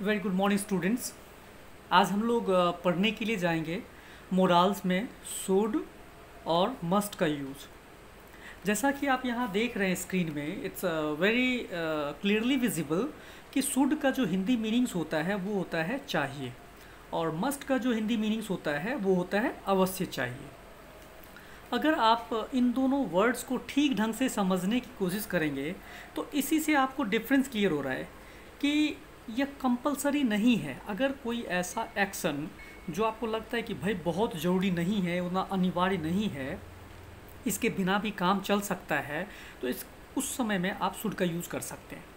Very good morning students. आज हम लोग पढ़ने के लिए जाएंगे मोराल्स में शुड और मस्ट का यूज़। जैसा कि आप यहाँ देख रहे हैं स्क्रीन में, इट्स वेरी क्लियरली विजिबल कि शुड का जो हिंदी मीनिंग्स होता है वो होता है चाहिए, और मस्ट का जो हिंदी मीनिंग्स होता है वो होता है अवश्य चाहिए। अगर आप इन दोनों वर्ड्स को ठीक ढंग से समझने की कोशिश करेंगे तो इसी से आपको डिफरेंस क्लियर हो रहा है कि यह कंपलसरी नहीं है। अगर कोई ऐसा एक्शन जो आपको लगता है कि भाई बहुत ज़रूरी नहीं है, उतना अनिवार्य नहीं है, इसके बिना भी काम चल सकता है, तो उस समय में आप शुड का यूज़ कर सकते हैं।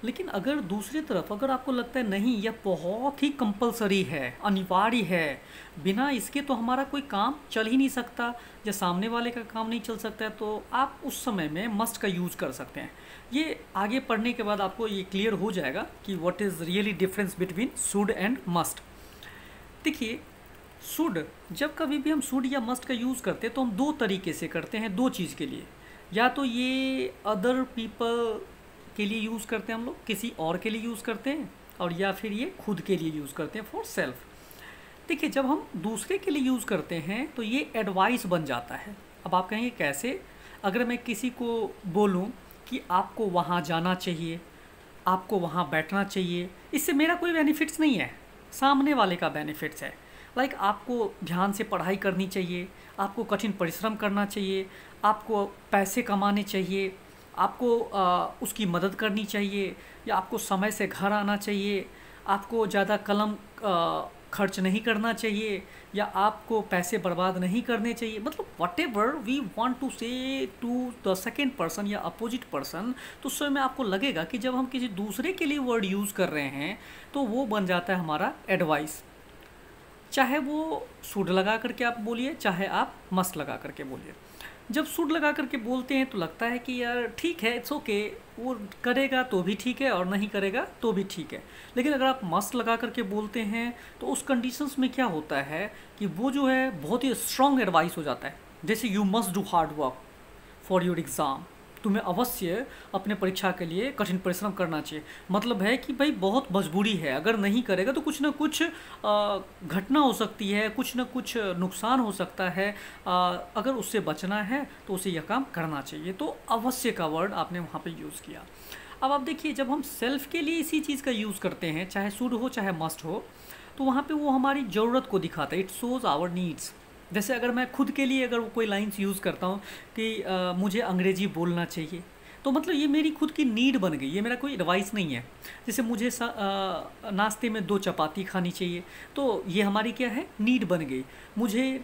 लेकिन अगर दूसरी तरफ अगर आपको लगता है नहीं, यह बहुत ही कंपलसरी है, अनिवार्य है, बिना इसके तो हमारा कोई काम चल ही नहीं सकता या सामने वाले का काम नहीं चल सकता है, तो आप उस समय में मस्ट का यूज़ कर सकते हैं। ये आगे पढ़ने के बाद आपको ये क्लियर हो जाएगा कि what is really difference between should and must. देखिए, शुड, जब कभी भी हम शुड या मस्ट का यूज़ करते हैं तो हम दो तरीके से करते हैं, दो चीज़ के लिए। या तो ये अदर पीपल के लिए यूज़ करते हैं, हम लोग किसी और के लिए यूज़ करते हैं, और या फिर ये खुद के लिए यूज़ करते हैं, फॉर सेल्फ। देखिए, जब हम दूसरे के लिए यूज़ करते हैं तो ये एडवाइस बन जाता है। अब आप कहेंगे कैसे? अगर मैं किसी को बोलूं कि आपको वहाँ जाना चाहिए, आपको वहाँ बैठना चाहिए, इससे मेरा कोई बेनिफिट्स नहीं है, सामने वाले का बेनिफिट्स है। लाइक आपको ध्यान से पढ़ाई करनी चाहिए, आपको कठिन परिश्रम करना चाहिए, आपको पैसे कमाने चाहिए, आपको उसकी मदद करनी चाहिए, या आपको समय से घर आना चाहिए, आपको ज़्यादा कलम खर्च नहीं करना चाहिए, या आपको पैसे बर्बाद नहीं करने चाहिए। मतलब whatever we want to say to the second person या अपोजिट पर्सन, तो उस समय आपको लगेगा कि जब हम किसी दूसरे के लिए वर्ड यूज़ कर रहे हैं तो वो बन जाता है हमारा एडवाइस। चाहे वो शुड लगा करके आप बोलिए, चाहे आप मस्ट लगा करके बोलिए। जब शुड लगा करके बोलते हैं तो लगता है कि यार ठीक है, इट्स ओके, वो करेगा तो भी ठीक है और नहीं करेगा तो भी ठीक है। लेकिन अगर आप मस्ट लगा करके बोलते हैं तो उस कंडीशंस में क्या होता है कि वो जो है बहुत ही स्ट्रॉन्ग एडवाइस हो जाता है। जैसे you must do hard work for your exam, तुम्हें अवश्य अपने परीक्षा के लिए कठिन परिश्रम करना चाहिए। मतलब है कि भाई बहुत मजबूरी है, अगर नहीं करेगा तो कुछ ना कुछ घटना हो सकती है, कुछ ना कुछ नुकसान हो सकता है, अगर उससे बचना है तो उसे यह काम करना चाहिए। तो अवश्य का वर्ड आपने वहाँ पे यूज़ किया। अब आप देखिए, जब हम सेल्फ के लिए इसी चीज़ का यूज़ करते हैं, चाहे शुड हो चाहे मस्ट हो, तो वहाँ पे वो हमारी ज़रूरत को दिखाता है, इट शोज़ आवर नीड्स। जैसे अगर मैं खुद के लिए अगर कोई लाइन्स यूज़ करता हूँ कि मुझे अंग्रेज़ी बोलना चाहिए, तो मतलब ये मेरी खुद की नीड बन गई, ये मेरा कोई एडवाइस नहीं है। जैसे मुझे नाश्ते में 2 चपाती खानी चाहिए, तो ये हमारी क्या है, नीड बन गई। मुझे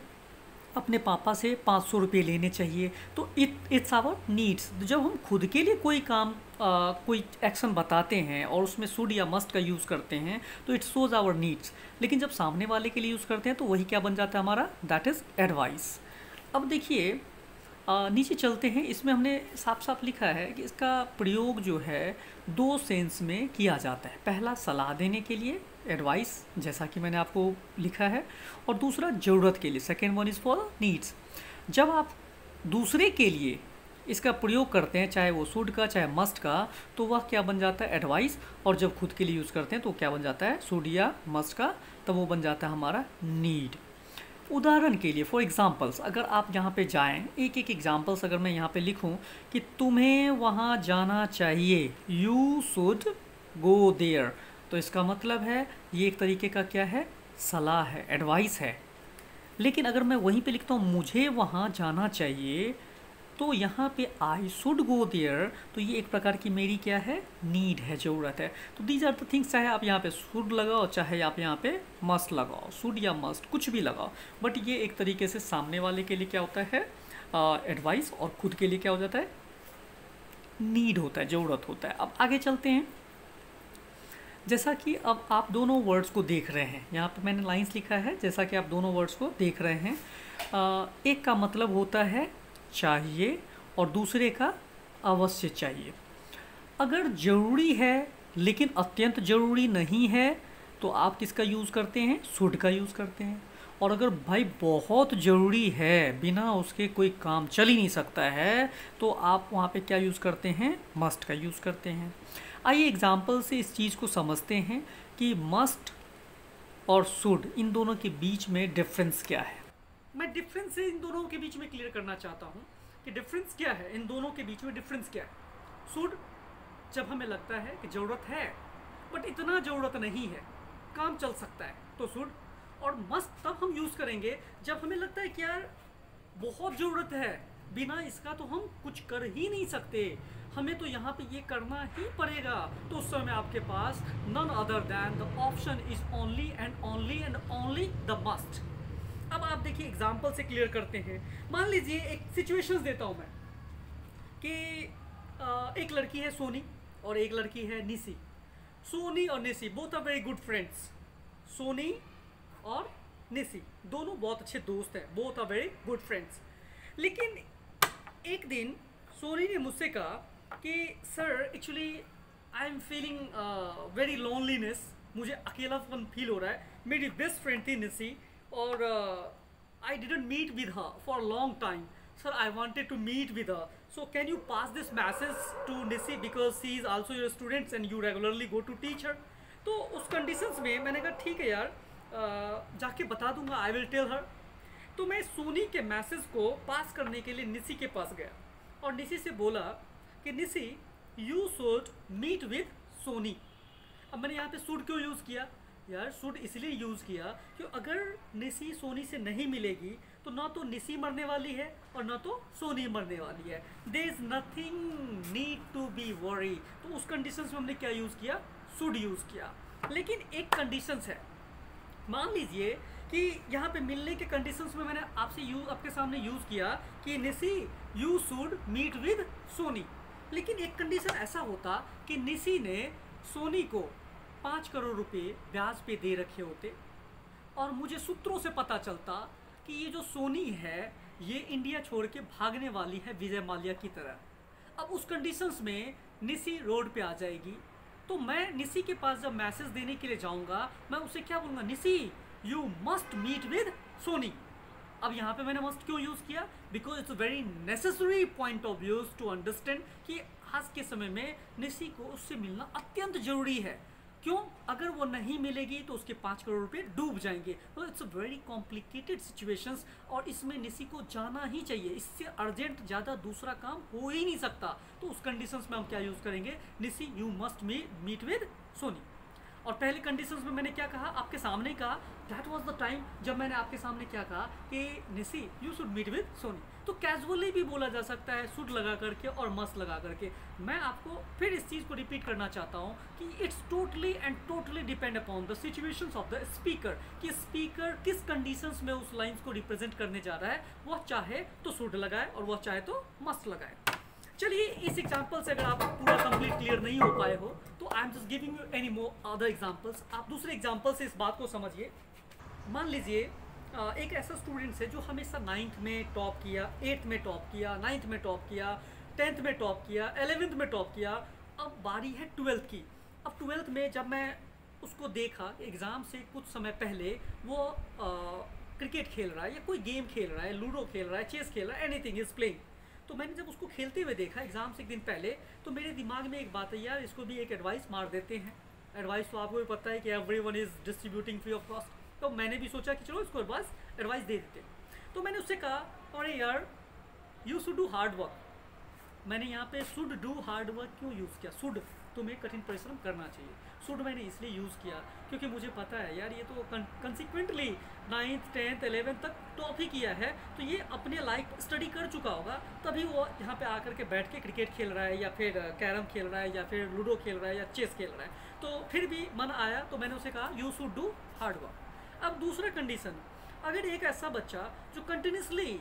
अपने पापा से 500 रुपये लेने चाहिए, तो इट्स आवर नीड्स। जब हम खुद के लिए कोई काम कोई एक्शन बताते हैं और उसमें शुड या मस्ट का यूज़ करते हैं तो इट शोज़ आवर नीड्स। लेकिन जब सामने वाले के लिए यूज़ करते हैं तो वही क्या बन जाता है हमारा, दैट इज़ एडवाइस। अब देखिए, नीचे चलते हैं, इसमें हमने साफ साफ लिखा है कि इसका प्रयोग जो है 2 सेंस में किया जाता है। पहला सलाह देने के लिए, एडवाइस, जैसा कि मैंने आपको लिखा है, और दूसरा ज़रूरत के लिए, second one is for needs. जब आप दूसरे के लिए इसका प्रयोग करते हैं, चाहे वो शुड का चाहे मस्ट का, तो वह क्या बन जाता है, एडवाइस। और जब खुद के लिए यूज़ करते हैं तो क्या बन जाता है, शुड या मस्ट का, तब वो बन जाता है हमारा नीड। उदाहरण के लिए, फॉर एग्ज़ाम्पल्स, अगर आप यहाँ पे जाएं, एक एक एग्ज़ाम्पल्स अगर मैं यहाँ पे लिखूँ कि तुम्हें वहाँ जाना चाहिए, यू शुड गो देयर, तो इसका मतलब है ये एक तरीके का क्या है, सलाह है, एडवाइस है। लेकिन अगर मैं वहीं पे लिखता हूँ मुझे वहाँ जाना चाहिए, तो यहाँ पे आई शुड गो देयर, तो ये एक प्रकार की मेरी क्या है, नीड है, ज़रूरत है। तो दीज आर द थिंग्स, चाहे आप यहाँ पे शुड लगाओ चाहे आप यहाँ पे मस्ट लगाओ, शुड या मस्ट कुछ भी लगाओ, बट ये एक तरीके से सामने वाले के लिए क्या होता है, एडवाइस, और खुद के लिए क्या हो जाता है, नीड होता है, ज़रूरत होता है। अब आगे चलते हैं। जैसा कि अब आप दोनों वर्ड्स को देख रहे हैं, यहाँ पे मैंने लाइंस लिखा है, जैसा कि आप दोनों वर्ड्स को देख रहे हैं, एक का मतलब होता है चाहिए और दूसरे का अवश्य चाहिए। अगर ज़रूरी है लेकिन अत्यंत ज़रूरी नहीं है तो आप किसका यूज़ करते हैं, शुड का यूज़ करते हैं। और अगर भाई बहुत ज़रूरी है, बिना उसके कोई काम चल ही नहीं सकता है, तो आप वहाँ पे क्या यूज़ करते हैं, मस्ट का यूज़ करते हैं। आइए एग्जाम्पल से इस चीज़ को समझते हैं कि मस्ट और शुड इन दोनों के बीच में डिफरेंस क्या है। मैं डिफरेंस से इन दोनों के बीच में क्लियर करना चाहता हूँ कि डिफरेंस क्या है, इन दोनों के बीच में डिफरेंस क्या है। शुड जब हमें लगता है कि ज़रूरत है बट इतना ज़रूरत नहीं है, काम चल सकता है, तो शुड। और मस्ट तब हम यूज़ करेंगे जब हमें लगता है कि यार बहुत ज़रूरत है, बिना इसका तो हम कुछ कर ही नहीं सकते, हमें तो यहाँ पे ये करना ही पड़ेगा। तो उस समय आपके पास none other than the option is only and only and only the must. अब आप देखिए एग्जाम्पल से क्लियर करते हैं। मान लीजिए एक सिचुएशंस देता हूँ मैं कि एक लड़की है सोनी और एक लड़की है निसी। सोनी और Nisi both are very good friends. Soni और निसी दोनों बहुत अच्छे दोस्त हैं, both are very good friends. लेकिन एक दिन सोनी ने मुझसे कहा कि sir actually I am feeling very loneliness, मुझे अकेलापन फील हो रहा है। मेरी बेस्ट फ्रेंड थी निसी और I didn't meet with her for long time. Sir I wanted to meet with her, so can you pass this message to Nisi because she is also your students and you regularly go to teach her. तो उस conditions में मैंने कहा ठीक है यार, जाके बता दूंगा, आई विल टेल हर। तो मैं सोनी के मैसेज को पास करने के लिए निसी के पास गया और निसी से बोला कि Nisi you should meet with Soni. अब मैंने यहाँ पे शुड क्यों यूज़ किया यार? शुड इसलिए यूज़ किया कि अगर निसी सोनी से नहीं मिलेगी तो ना तो निसी मरने वाली है और ना तो सोनी मरने वाली है। There is nothing need to be worry. तो उस कंडीशंस में हमने क्या यूज़ किया? शुड यूज़ किया। लेकिन एक कंडीशंस है, मान लीजिए कि यहाँ पे मिलने के कंडीशंस में मैंने आपके सामने यूज़ किया कि Nisi you should meet with Soni. लेकिन एक कंडीशन ऐसा होता कि निसी ने सोनी को 5 करोड़ रुपए ब्याज पे दे रखे होते और मुझे सूत्रों से पता चलता कि ये जो सोनी है ये इंडिया छोड़ के भागने वाली है विजय माल्या की तरह। अब उस कंडीशंस में निसी रोड पे आ जाएगी, तो मैं निसी के पास जब मैसेज देने के लिए जाऊंगा मैं उसे क्या बोलूँगा? Nisi you must meet with Soni. अब यहाँ पे मैंने मस्ट क्यों यूज़ किया? Because it's a very necessary point of views to understand कि आज के समय में निसी को उससे मिलना अत्यंत जरूरी है। क्यों? अगर वो नहीं मिलेगी तो उसके 5 करोड़ रुपए डूब जाएंगे। तो it's a very complicated situations और इसमें निसी को जाना ही चाहिए, इससे अर्जेंट ज़्यादा दूसरा काम हो ही नहीं सकता। तो उस कंडीशंस में हम क्या यूज़ करेंगे? Nisi you must meet with Soni. और पहले कंडीशंस में मैंने क्या कहा? आपके सामने कहा, दैट वाज द टाइम जब मैंने आपके सामने क्या कहा कि Nisi you should meet with Soni. तो कैजुअली भी बोला जा सकता है शुड लगा करके और मस्ट लगा करके। मैं आपको फिर इस चीज़ को रिपीट करना चाहता हूँ कि it's totally and totally depend upon the situations of the speaker, कि स्पीकर किस कंडीशंस में उस लाइन्स को रिप्रेजेंट करने जा रहा है। वह चाहे तो शुड लगाए और वह चाहे तो मस्ट लगाए। चलिए इस एग्जाम्पल से अगर आप पूरा कंप्लीट क्लियर नहीं हो पाए हो तो I am just giving you any more other examples. आप दूसरे एग्जाम्पल से इस बात को समझिए। मान लीजिए एक ऐसा स्टूडेंट्स है जो हमेशा 9th में टॉप किया, 8th में टॉप किया, 9th में टॉप किया, 10th में टॉप किया, 11th में टॉप किया। अब बारी है 12th की। अब 12th में जब मैं उसको देखा एग्ज़ाम से कुछ समय पहले, वो क्रिकेट खेल रहा है या कोई गेम खेल रहा है, लूडो खेल रहा है, चेस खेल रहा है, एनीथिंग इज़ प्लेइंग। तो मैंने जब उसको खेलते हुए देखा एग्ज़ाम से एक दिन पहले, तो मेरे दिमाग में एक बात है, यार इसको भी एक एडवाइस मार देते हैं। एडवाइस तो आपको भी पता है कि everyone is distributing free of cost. तो मैंने भी सोचा कि चलो इसको एडवाइस दे देते। तो मैंने उससे कहा, अरे यार you should do hard work. मैंने यहाँ पे शुड डू हार्ड वर्क क्यों यूज़ किया? शुड, तुम्हें कठिन परिश्रम करना चाहिए। शुड मैंने इसलिए यूज़ किया क्योंकि मुझे पता है यार ये तो कंसिक्वेंटली 9th 10th 11th तक टॉप ही किया है, तो ये अपने लाइफ स्टडी कर चुका होगा, तभी वो यहाँ पे आकर के बैठ के क्रिकेट खेल रहा है या फिर कैरम खेल रहा है या फिर लूडो खेल रहा है या चेस खेल रहा है। तो फिर भी मन आया तो मैंने उसे कहा you should do hard work. अब दूसरा कंडीशन, अगर एक ऐसा बच्चा जो कंटिन्यूसली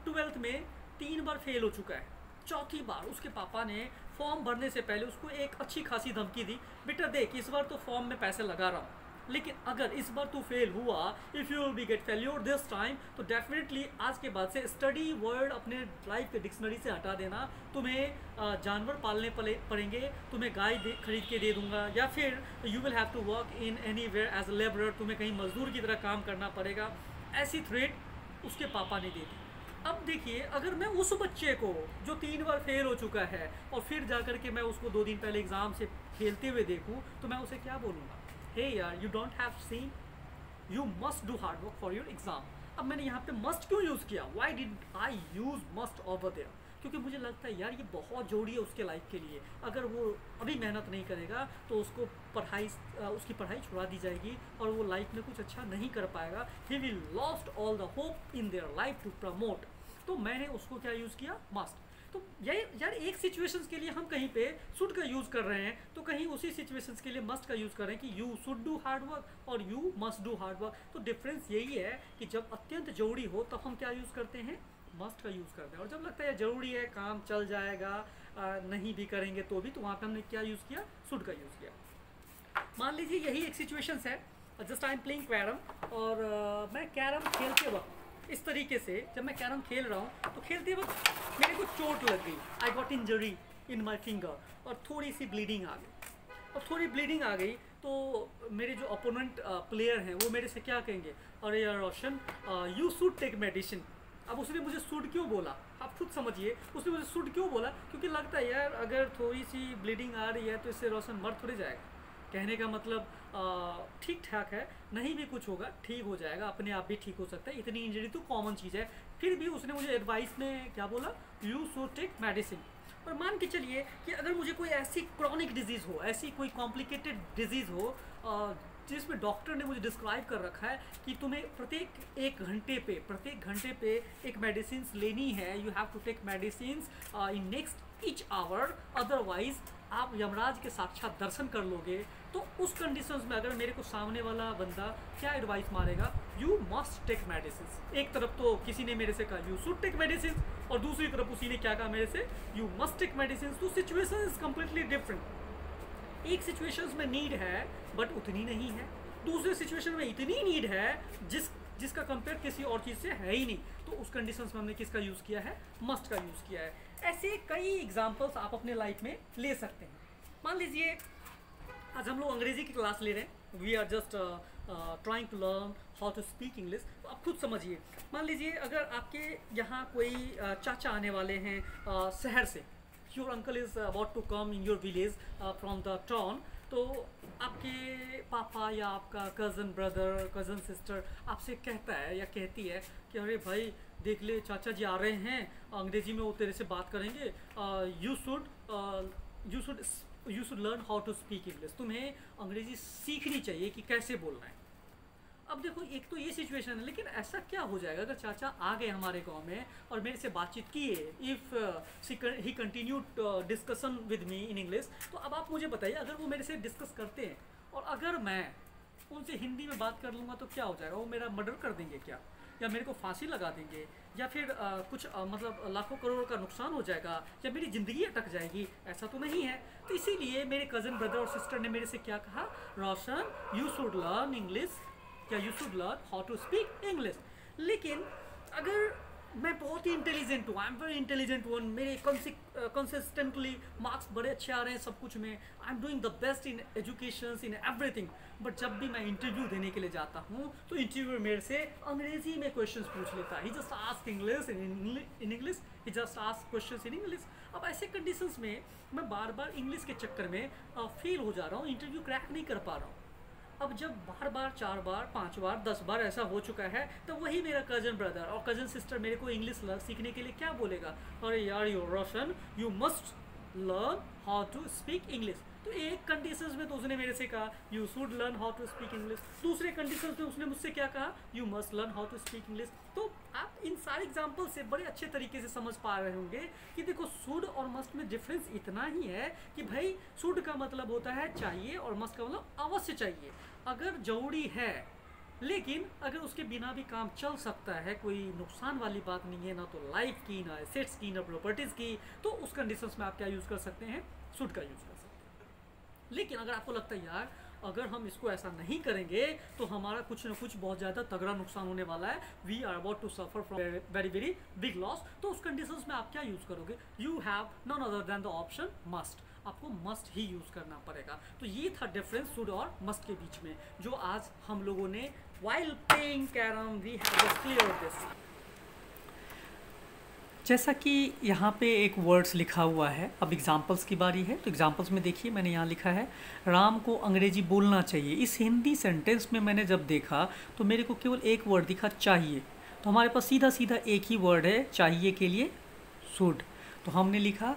12th में 3 बार फेल हो चुका है, चौथी बार उसके पापा ने फॉर्म भरने से पहले उसको एक अच्छी खासी धमकी दी, बेटा देख इस बार तो फॉर्म में पैसे लगा रहा हूँ, लेकिन अगर इस बार तू फेल हुआ, if you will be get failure this time, तो डेफिनेटली आज के बाद से स्टडी वर्ड अपने लाइफ के डिक्शनरी से हटा देना। तुम्हें जानवर पालने पड़ेंगे, तुम्हें गाय खरीद के दे दूंगा, या फिर you will have to work in anywhere as a labourer, तुम्हें कहीं मजदूर की तरह काम करना पड़ेगा। ऐसी थ्रेट उसके पापा ने दे दी। अब देखिए, अगर मैं उस बच्चे को जो 3 बार फेल हो चुका है और फिर जा कर के मैं उसको 2 दिन पहले एग्ज़ाम से खेलते हुए देखूं, तो मैं उसे क्या बोलूँगा? हे यार, you don't have seen, you must do hard work for your exam. अब मैंने यहाँ पे मस्ट क्यों यूज़ किया? Why did I use must over there? क्योंकि मुझे लगता है यार ये बहुत ज़रूरी है उसके लाइफ के लिए। अगर वो अभी मेहनत नहीं करेगा तो उसको उसकी पढ़ाई छुड़ा दी जाएगी और वो लाइफ में कुछ अच्छा नहीं कर पाएगा। He will lost all the hope in their life to promote. तो मैंने उसको क्या यूज़ किया? मस्ट। तो यही यार, एक सिचुएशंस के लिए हम कहीं पे शुड का यूज़ कर रहे हैं, तो कहीं उसी सिचुएशंस के लिए मस्ट का यूज़ कर रहे हैं कि you should do hard work और you must do hard work. तो डिफरेंस यही है कि जब अत्यंत जरूरी हो तब हम क्या यूज़ करते हैं? मस्ट का यूज़ करते हैं। और जब लगता है ज़रूरी है, काम चल जाएगा, नहीं भी करेंगे तो भी, तो वहाँ पर हमने क्या यूज़ किया? शुड का यूज़ किया। मान लीजिए यही एक सिचुएशंस है, just I am playing carrom और मैं कैरम खेलते वक्त इस तरीके से, जब मैं कैरम खेल रहा हूँ तो खेलते वक्त मेरे को चोट लग गई, I got injury in my finger और थोड़ी सी ब्लीडिंग आ गई। और थोड़ी ब्लीडिंग आ गई तो मेरे जो अपोनेंट प्लेयर हैं वो मेरे से क्या कहेंगे? अरे यार रोशन, यू शुड टेक मेडिसिन। अब उसने मुझे शुड क्यों बोला? आप खुद समझिए, उसने मुझे शुड क्यों बोला? क्योंकि लगता है यार अगर थोड़ी सी ब्लीडिंग आ रही है तो इससे रोशन मर थोड़ी जाएगा। कहने का मतलब ठीक ठाक है, नहीं भी कुछ होगा, ठीक हो जाएगा, अपने आप भी ठीक हो सकता है, इतनी इंजरी तो कॉमन चीज़ है। फिर भी उसने मुझे एडवाइस में क्या बोला? You should take medicine. और मान के चलिए कि अगर मुझे कोई ऐसी क्रॉनिक डिजीज़ हो, ऐसी कोई कॉम्प्लिकेटेड डिजीज़ हो जिसमें डॉक्टर ने मुझे डिस्क्राइब कर रखा है कि तुम्हें प्रत्येक घंटे पे एक मेडिसिन लेनी है, you have to take medicine in next each hour, otherwise आप यमराज के साक्षात दर्शन कर लोगे। तो उस कंडीशंस में अगर मेरे को सामने वाला बंदा क्या एडवाइस मारेगा? You must take medicine. एक तरफ तो किसी ने मेरे से कहा यू शुड टेक मेडिसिन और दूसरी तरफ उसी ने क्या कहा मेरे से? You must take medicine. तो सिचुएशन इज कम्प्लीटली डिफरेंट। एक सिचुएशंस में नीड है बट उतनी नहीं है, दूसरे सिचुएशन में इतनी नीड है जिसका कंपेयर किसी और चीज़ से है ही नहीं। तो उस कंडीशंस में हमने किसका यूज़ किया है? मस्ट का यूज़ किया है। ऐसे कई एग्जांपल्स आप अपने लाइफ में ले सकते हैं। मान लीजिए आज हम लोग अंग्रेजी की क्लास ले रहे हैं, we are just trying to learn how to speak English. तो आप खुद समझिए, मान लीजिए अगर आपके यहाँ कोई चाचा आने वाले हैं शहर से, your uncle is about to come in your village from the town, तो आपके पापा या आपका कज़न ब्रदर, कज़न सिस्टर आपसे कहता है या कहती है कि अरे भाई देख ले, चाचा जी आ रहे हैं, अंग्रेजी में वो तेरे से बात करेंगे, you should learn how to speak English. तुम्हें अंग्रेजी सीखनी चाहिए कि कैसे बोलना है। अब देखो, एक तो ये सिचुएशन है, लेकिन ऐसा क्या हो जाएगा अगर चाचा आ गए हमारे गांव में और मेरे से बातचीत की है, if he continued discussion with me in English. तो अब आप मुझे बताइए, अगर वो मेरे से डिस्कस करते हैं और अगर मैं उनसे हिंदी में बात कर लूँगा तो क्या हो जाएगा? वो मेरा मर्डर कर देंगे क्या? या मेरे को फांसी लगा देंगे? या फिर कुछ मतलब लाखों करोड़ का नुकसान हो जाएगा? या मेरी ज़िंदगी अटक जाएगी? ऐसा तो नहीं है। तो इसीलिए मेरे कज़न ब्रदर और सिस्टर ने मेरे से क्या कहा? Roshan, you should learn English, या you should learn how to speak English. लेकिन अगर मैं बहुत ही इंटेलिजेंट हूँ, I am very intelligent one, मेरे कंसिस्टेंटली मार्क्स बड़े अच्छे आ रहे हैं सब कुछ में, I am doing the best in education, in everything, but जब भी मैं इंटरव्यू देने के लिए जाता हूँ तो इंटरव्यू मेरे से अंग्रेजी में क्वेश्चंस पूछ लेता है। He just ask English in English, he just ask questions in English. अब ऐसे कंडीशंस में मैं बार बार इंग्लिश के चक्कर में फेल हो जा रहा हूँ, इंटरव्यू क्रैक नहीं कर पा रहा हूँ। अब जब बार बार 4 बार 5 बार 10 बार ऐसा हो चुका है, तो वही मेरा कज़न ब्रदर और कज़न सिस्टर मेरे को इंग्लिश सीखने के लिए क्या बोलेगा? अरे यार you Roshan, you must learn how to speak English. तो एक कंडीशंस में तो उसने मेरे से कहा you should learn how to speak English, दूसरे कंडीशंस में उसने मुझसे क्या कहा? You must learn how to speak English. तो आप इन सारे एग्जाम्पल से बड़े अच्छे तरीके से समझ पा रहे होंगे कि देखो, शुड और मस्ट में डिफरेंस इतना ही है कि भाई शुड का मतलब होता है चाहिए और मस्ट का मतलब अवश्य चाहिए, अगर जरूरी है। लेकिन अगर उसके बिना भी काम चल सकता है, कोई नुकसान वाली बात नहीं है, ना तो लाइफ की, ना एसेट्स की, ना प्रॉपर्टीज़ की, तो उस कंडीशंस में आप क्या यूज़ कर सकते हैं? शुड का यूज़ कर सकते हैं। लेकिन अगर आपको लगता है यार अगर हम इसको ऐसा नहीं करेंगे तो हमारा कुछ ना कुछ बहुत ज़्यादा तगड़ा नुकसान होने वाला है, we are about to suffer from very very big loss, तो उस कंडीशंस में आप क्या यूज़ करोगे? You have none other than the option must, आपको मस्ट ही यूज़ करना पड़ेगा। तो ये था डिफरेंस शुड और मस्ट के बीच में, जो आज हम लोगों ने while playing carom we have to clear this। जैसा कि यहाँ पे एक वर्ड्स लिखा हुआ है, अब एग्जांपल्स की बारी है। तो एग्जांपल्स में देखिए मैंने यहाँ लिखा है राम को अंग्रेजी बोलना चाहिए। इस हिंदी सेंटेंस में मैंने जब देखा तो मेरे को केवल एक वर्ड दिखा, चाहिए। तो हमारे पास सीधा सीधा एक ही वर्ड है चाहिए के लिए, शुड। तो हमने लिखा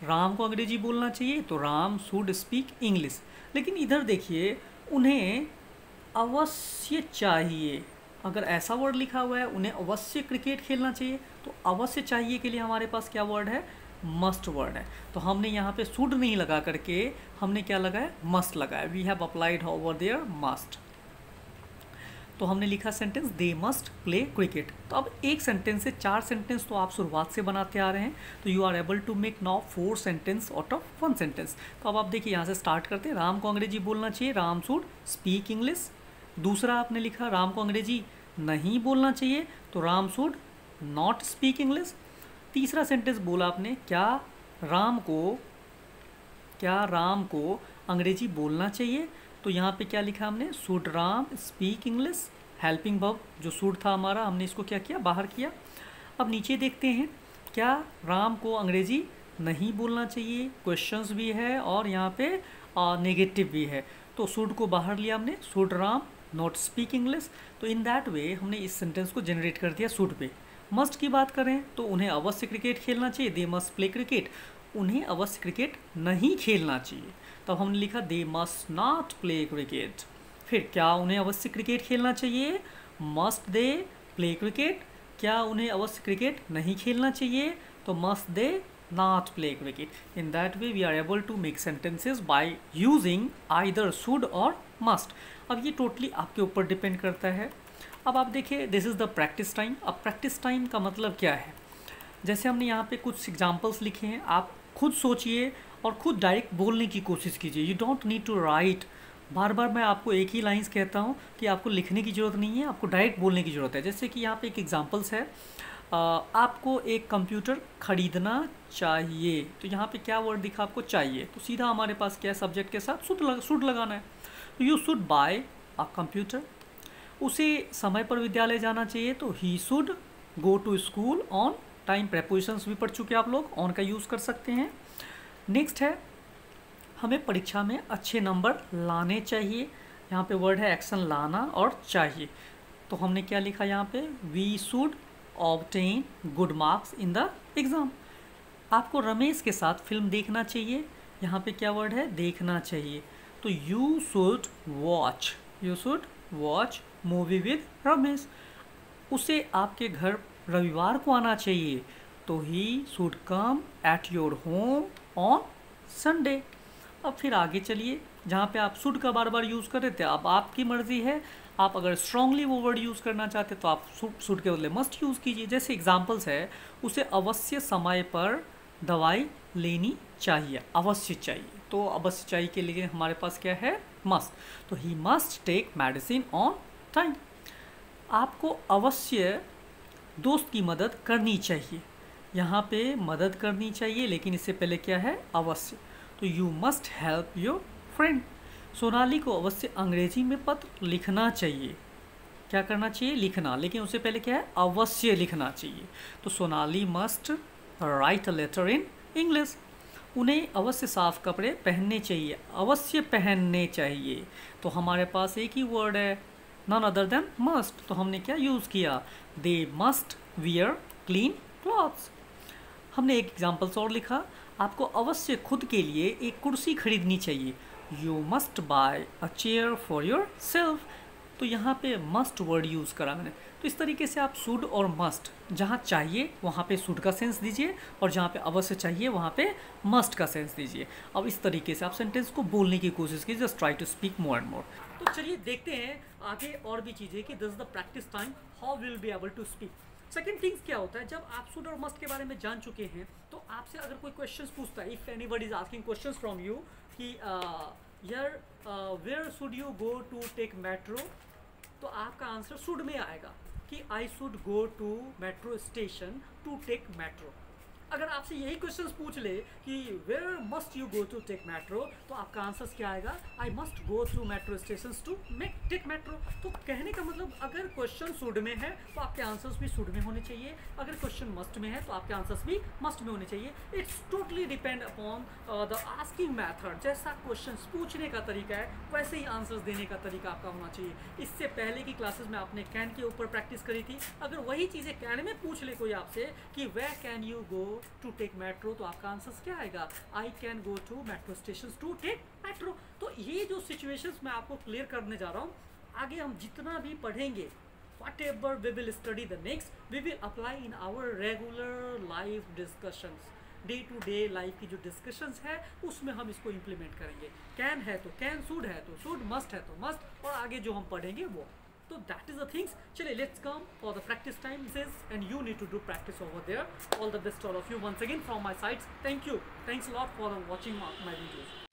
राम को अंग्रेजी बोलना चाहिए, तो राम शुड स्पीक इंग्लिश। लेकिन इधर देखिए उन्हें अवश्य चाहिए, अगर ऐसा वर्ड लिखा हुआ है उन्हें अवश्य क्रिकेट खेलना चाहिए, तो अवश्य चाहिए के लिए हमारे पास क्या वर्ड है, मस्ट वर्ड है। तो हमने यहाँ पे शुड नहीं लगा करके हमने क्या लगाया, मस्ट लगाया। We have applied over there must. तो हमने लिखा sentence they must play cricket. तो अब एक सेंटेंस से 4 सेंटेंस तो आप शुरुआत से बनाते आ रहे हैं, तो you are able to make now 4 sentence out of 1 sentence. तो अब आप देखिए यहाँ से स्टार्ट करते हैं। राम को अंग्रेजी बोलना चाहिए, राम शुड स्पीक इंग्लिश। दूसरा आपने लिखा राम को अंग्रेजी नहीं बोलना चाहिए, तो Ram should not speak English. तीसरा सेंटेंस बोला आपने क्या राम को अंग्रेजी बोलना चाहिए, तो यहाँ पे क्या लिखा हमने, should Ram speak English. Helping verb जो शुड था हमारा, हमने इसको क्या किया, बाहर किया। अब नीचे देखते हैं, क्या राम को अंग्रेजी नहीं बोलना चाहिए, क्वेश्चंस भी है और यहाँ पे नेगेटिव भी है। तो शुड को बाहर लिया हमने, should Ram not speak English. तो इन दैट वे हमने इस सेंटेंस को जनरेट कर दिया शुड पे। मस्ट की बात करें तो उन्हें अवश्य क्रिकेट खेलना चाहिए, दे मस्ट प्ले क्रिकेट। उन्हें अवश्य क्रिकेट नहीं खेलना चाहिए, तब हमने लिखा they must not play cricket. फिर क्या उन्हें अवश्य क्रिकेट खेलना चाहिए, मस्ट दे प्ले क्रिकेट। क्या उन्हें अवश्य क्रिकेट नहीं खेलना चाहिए, तो must they not play cricket. In that way we are able to make sentences by using either should और मस्ट। अब ये टोटली आपके ऊपर डिपेंड करता है। अब आप देखिए this is the practice time. अब प्रैक्टिस टाइम का मतलब क्या है, जैसे हमने यहाँ पे कुछ एग्जाम्पल्स लिखे हैं, आप खुद सोचिए और खुद डायरेक्ट बोलने की कोशिश कीजिए। You don't need to write. बार बार मैं आपको एक ही लाइंस कहता हूँ कि आपको लिखने की ज़रूरत नहीं है, आपको डायरेक्ट बोलने की ज़रूरत है। जैसे कि यहाँ पे एक एग्जांपल्स है, आपको एक कंप्यूटर खरीदना चाहिए, तो यहाँ पे क्या वर्ड दिखा आपको, चाहिए। तो सीधा हमारे पास क्या है, सब्जेक्ट के साथ शुड लगाना है। तो you should buy a computer. उसे समय पर विद्यालय जाना चाहिए, तो he should go to school on time. Prepositions भी पढ़ चुके आप लोग, ऑन का यूज़ कर सकते हैं। नेक्स्ट है, हमें परीक्षा में अच्छे नंबर लाने चाहिए। यहाँ पे वर्ड है एक्शन, लाना और चाहिए। तो हमने क्या लिखा यहाँ पे, we should obtain good marks in the exam. आपको रमेश के साथ फिल्म देखना चाहिए, यहाँ पे क्या वर्ड है, देखना चाहिए। तो you should watch movie with Ramesh. उसे आपके घर रविवार को आना चाहिए, तो he should come at your home on Sunday. अब फिर आगे चलिए, जहाँ पे आप शुड का बार बार यूज़ कर रहे थे, अब आपकी मर्ज़ी है। आप अगर स्ट्रांगली वो वर्ड यूज़ करना चाहते तो आप शुड के बदले मस्ट यूज़ कीजिए। जैसे एग्जांपल्स है, उसे अवश्य समय पर दवाई लेनी चाहिए, अवश्य चाहिए। तो अवश्य चाहिए के लिए हमारे पास क्या है, मस्ट। तो he must take medicine on time. आपको अवश्य दोस्त की मदद करनी चाहिए, यहाँ पे मदद करनी चाहिए, लेकिन इससे पहले क्या है, अवश्य। तो you must help your friend. Sonali को अवश्य अंग्रेजी में पत्र लिखना चाहिए। क्या करना चाहिए, लिखना, लेकिन उससे पहले क्या है, अवश्य लिखना चाहिए। तो Sonali must write a letter in English. उन्हें अवश्य साफ कपड़े पहनने चाहिए, अवश्य पहनने चाहिए। तो हमारे पास एक ही वर्ड है, नन अदर देन मस्ट। तो हमने क्या यूज़ किया, they must wear clean clothes. हमने एक एग्जाम्पल्स और लिखा, आपको अवश्य खुद के लिए एक कुर्सी खरीदनी चाहिए, you must buy a chair for your self. तो यहाँ पे मस्ट वर्ड यूज़ करा मैंने। तो इस तरीके से आप शुड और मस्ट, जहाँ चाहिए वहाँ पे शुड का सेंस दीजिए, और जहाँ पे अवश्य चाहिए वहाँ पे मस्ट का सेंस दीजिए। अब इस तरीके से आप सेंटेंस को बोलने की कोशिश कीजिए, just try to speak more and more. तो चलिए देखते हैं आगे और भी चीज़ें कि this is the practice time, how will be able to speak. Second things क्या होता है, जब आप शुड और मस्ट के बारे में जान चुके हैं, तो आपसे अगर कोई क्वेश्चंस पूछता है, if anybody is asking questions from you कि यार where should you go to take metro, तो आपका आंसर शुड में आएगा कि I should go to metro station to take metro. अगर आपसे यही क्वेश्चंस पूछ ले कि where must you go to take metro, तो आपका आंसर क्या आएगा? I must go to metro station to take metro. तो कहने का मतलब अगर क्वेश्चन शुड में है तो आपके आंसर्स भी शुड में होने चाहिए, अगर क्वेश्चन मस्ट में है तो आपके आंसर्स भी मस्ट में होने चाहिए। It's totally depend upon the asking method. जैसा क्वेश्चन पूछने का तरीका है वैसे ही आंसर्स देने का तरीका आपका होना चाहिए। इससे पहले की क्लासेस में आपने कैन के ऊपर प्रैक्टिस करी थी, अगर वही चीज़ें कैन में पूछ ले कोई आपसे कि where can you go to take metro, तो आपका आंसर क्या आएगा? I can go to metro station to take metro. तो ये जो सिचुएशंस मैं आपको क्लियर करने जा रहा हूँ, आगे हम जितना भी पढ़ेंगे, whatever we will study the next, we will apply in our regular life discussions। Day to day life की जो डिस्कशंस है उसमें हम इसको इम्प्लीमेंट करेंगे। कैन है तो कैन, शुड है तो शुड, मस्ट है तो मस्ट, और आगे जो हम पढ़ेंगे वो। तो दैट इज द थिंग्स। चलिए let's come for the practice time and you need to do practice over there. All the best all of you once again from my sides. Thank you, thanks a lot for watching my videos.